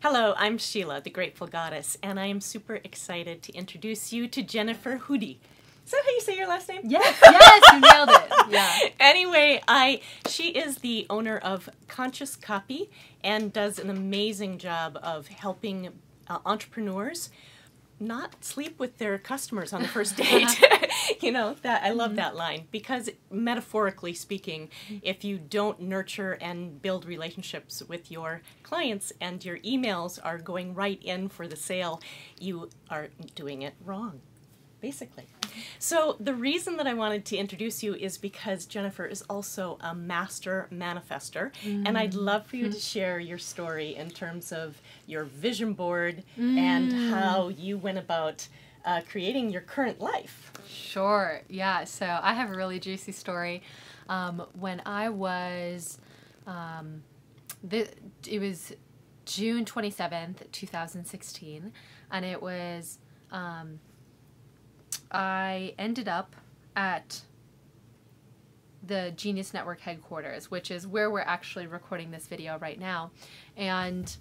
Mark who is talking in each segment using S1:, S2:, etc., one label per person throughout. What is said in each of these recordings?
S1: Hello, I'm Sheila, the Grateful Goddess, and I am super excited to introduce you to Jennifer Hudye. Is that how you say your last name?
S2: Yes, yes, you nailed it. Yeah.
S1: Anyway, she is the owner of Conscious Copy and does an amazing job of helping entrepreneurs not sleep with their customers on the first date. You know, that I love that line, because metaphorically speaking, if you don't nurture and build relationships with your clients and your emails are going right in for the sale, you are doing it wrong, basically. So the reason that I wanted to introduce you is because Jennifer is also a master manifester, and I'd love for you to share your story in terms of your vision board and how you went about creating your current life.
S2: Sure. Yeah. So I have a really juicy story. When I was, it was June 27th, 2016, and it was, I ended up at the Genius Network headquarters, which is where we're actually recording this video right now. And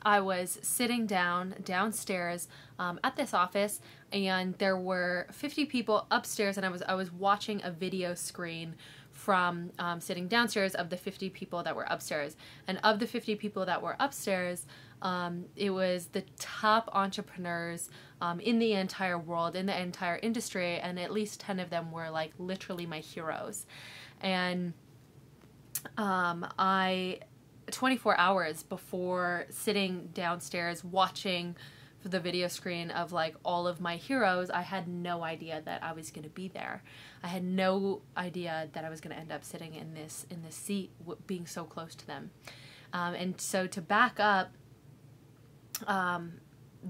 S2: I was sitting downstairs at this office, and there were 50 people upstairs, and I was watching a video screen from sitting downstairs of the 50 people that were upstairs. And of the 50 people that were upstairs, it was the top entrepreneurs in the entire world, in the entire industry, and at least 10 of them were like literally my heroes. And 24 hours before sitting downstairs watching the video screen of like all of my heroes, I had no idea that I was going to be there. I had no idea that I was going to end up sitting in this seat, being so close to them. And so to back up,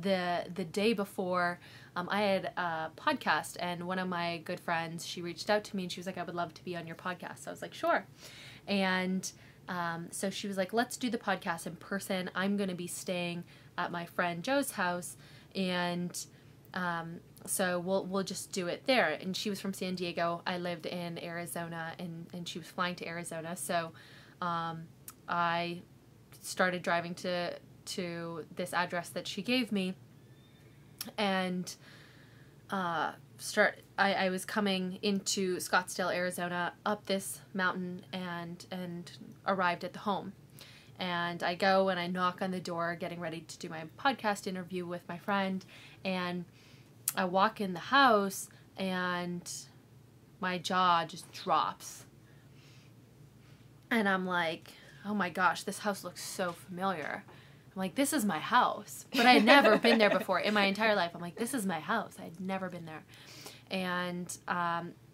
S2: the day before, I had a podcast, and one of my good friends, she reached out to me and she was like, I would love to be on your podcast. So I was like, sure. And so she was like, let's do the podcast in person. I'm going to be staying at my friend Joe's house, and so we'll just do it there. And she was from San Diego. I lived in Arizona, and she was flying to Arizona. So I started driving to this address that she gave me, and I was coming into Scottsdale, Arizona, up this mountain, and arrived at the home. And I go and I knock on the door, getting ready to do my podcast interview with my friend, and I walk in the house, and my jaw just drops. And I'm like, oh my gosh, this house looks so familiar. I'm like, this is my house. But I had never been there before in my entire life. I'm like, this is my house. I had never been there. And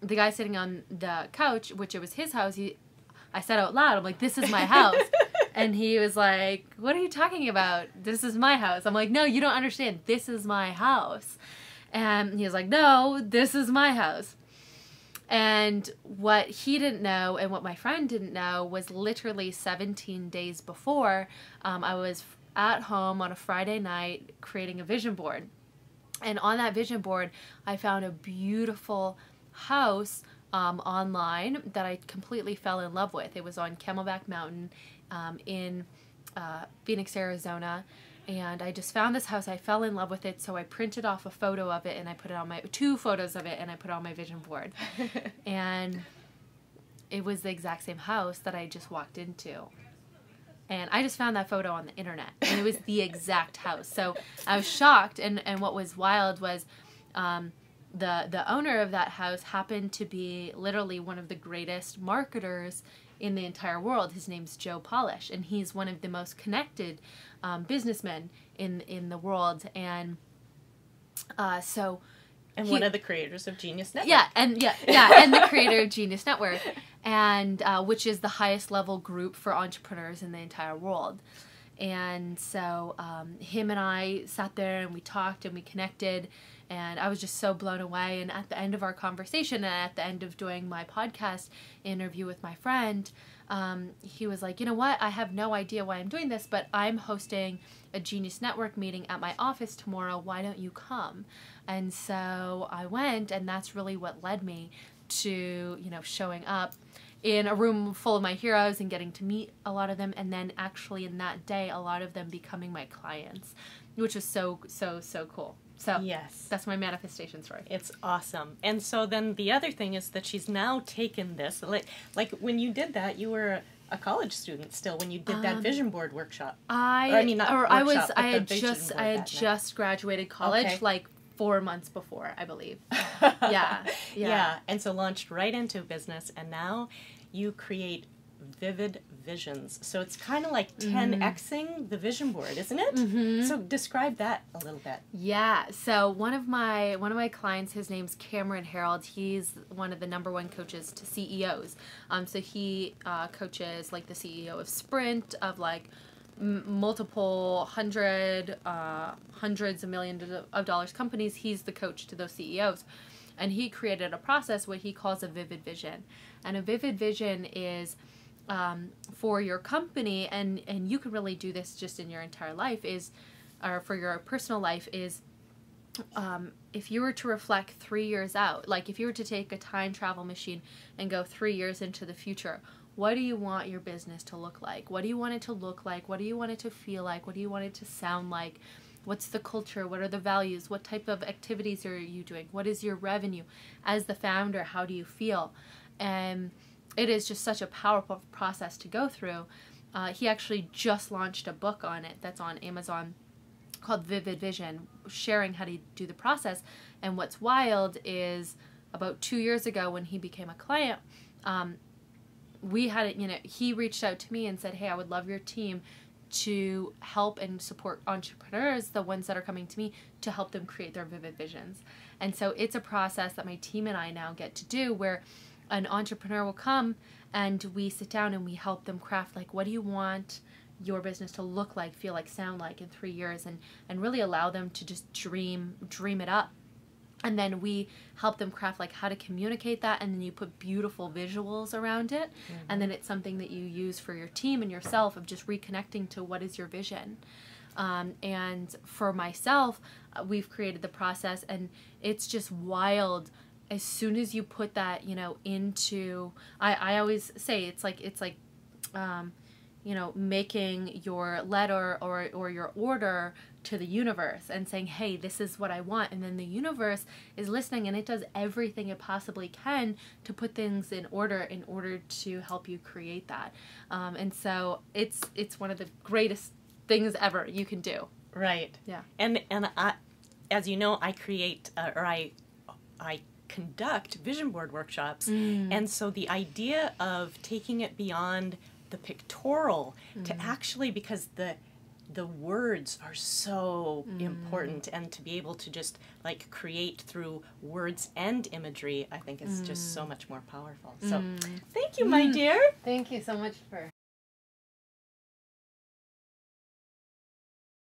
S2: the guy sitting on the couch, which it was his house, I said out loud, I'm like, this is my house. And he was like, what are you talking about? This is my house. I'm like, no, you don't understand. This is my house. And he was like, no, this is my house. And what he didn't know and what my friend didn't know was literally 17 days before, I was at home on a Friday night creating a vision board. And on that vision board, I found a beautiful house online that I completely fell in love with. It was on Camelback Mountain in Phoenix, Arizona. And I just found this house. I fell in love with it, so I printed off a photo of it, and I put it on two photos of it, and I put it on my vision board. And it was the exact same house that I just walked into. And I just found that photo on the internet, and it was the exact house. So I was shocked, and what was wild was the owner of that house happened to be literally one of the greatest marketers in the entire world. His name's Joe Polish, and he's one of the most connected businessmen in the world. And so
S1: one of the creators of Genius Network.
S2: Yeah, and the creator of Genius Network, and which is the highest level group for entrepreneurs in the entire world. And so him and I sat there and we talked and we connected, and I was just so blown away. And at the end of our conversation, and at the end of doing my podcast interview with my friend, he was like, you know what, I have no idea why I'm doing this, but I'm hosting a Genius Network meeting at my office tomorrow. Why don't you come? And so I went, and that's really what led me to, showing up. in a room full of my heroes and getting to meet a lot of them, and then actually in that day, a lot of them becoming my clients, which was so cool. So
S1: Yes.
S2: that's my manifestation story.
S1: It's awesome. And so then the other thing is that she's now taken this, like when you did that, you were a college student still when you did that vision board workshop.
S2: I had just graduated college,
S1: Okay.
S2: like 4 months before, I believe. Yeah.
S1: Yeah. And so launched right into business, and now you create vivid visions. So it's kind of like 10xing the vision board, isn't it?
S2: Mm-hmm.
S1: So describe that a little bit.
S2: Yeah. So one of my clients, his name's Cameron Harold. He's one of the #1 coaches to CEOs. So he coaches like the CEO of Sprint, of like multiple hundreds of millions of dollars companies. He's the coach to those CEOs. And he created a process what he calls a vivid vision. And a vivid vision is for your company, and you can really do this just in your entire life, or for your personal life, is if you were to reflect 3 years out, like if you were to take a time travel machine and go 3 years into the future, what do you want your business to look like? What do you want it to look like? What do you want it to feel like? What do you want it to sound like? What's the culture? What are the values? What type of activities are you doing? What is your revenue? As the founder, how do you feel? And it is just such a powerful process to go through. He actually just launched a book on it that's on Amazon called Vivid Vision, sharing how to do the process. And what's wild is about 2 years ago when he became a client, we had it, he reached out to me and said, hey, I would love your team to help and support entrepreneurs, the ones that are coming to me, to help them create their vivid visions. And so it's a process that my team and I now get to do, where an entrepreneur will come and we sit down and we help them craft, like, what do you want your business to look like, feel like, sound like in 3 years, and really allow them to just dream it up. And then we help them craft like how to communicate that, and then you put beautiful visuals around it. And then it's something that you use for your team and yourself, of just reconnecting to what is your vision. And for myself, we've created the process, and it's just wild. As soon as you put that, into, I always say it's like making your letter or your order to the universe and saying, hey, this is what I want. And then the universe is listening, and it does everything it possibly can to put things in order to help you create that. And so it's one of the greatest things ever you can do.
S1: Right.
S2: Yeah.
S1: And I, as you know, I create, I conduct vision board workshops. And so the idea of taking it beyond the pictorial to actually, because the words are so important, and to be able to just like create through words and imagery, I think is just so much more powerful. So thank you, my dear.
S2: Thank you so much for